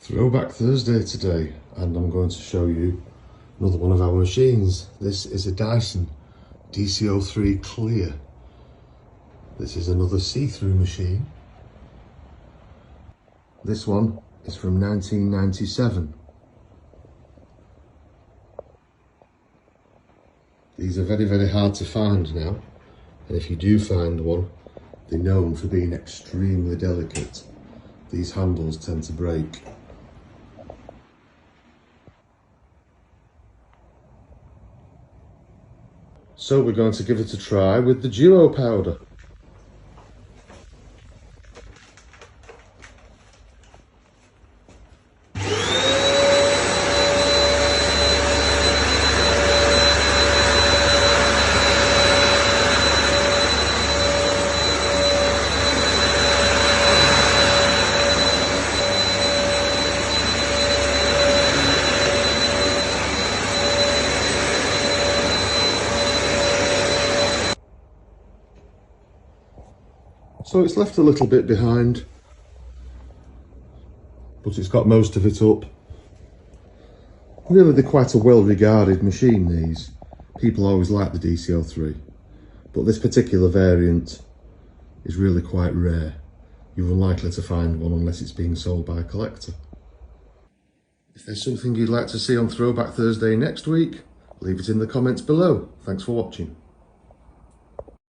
Throwback Thursday today, and I'm going to show you another one of our machines. This is a Dyson DC03 Clear. This is another see-through machine. This one is from 1997. These are very, very hard to find now, and if you do find one, they're known for being extremely delicate. These handles tend to break. So we're going to give it a try with the duo powder. So it's left a little bit behind, but it's got most of it up. Really, they're quite a well-regarded machine, these. People always like the DC03, but this particular variant is really quite rare. You're unlikely to find one unless it's being sold by a collector. If there's something you'd like to see on Throwback Thursday next week, leave it in the comments below. Thanks for watching.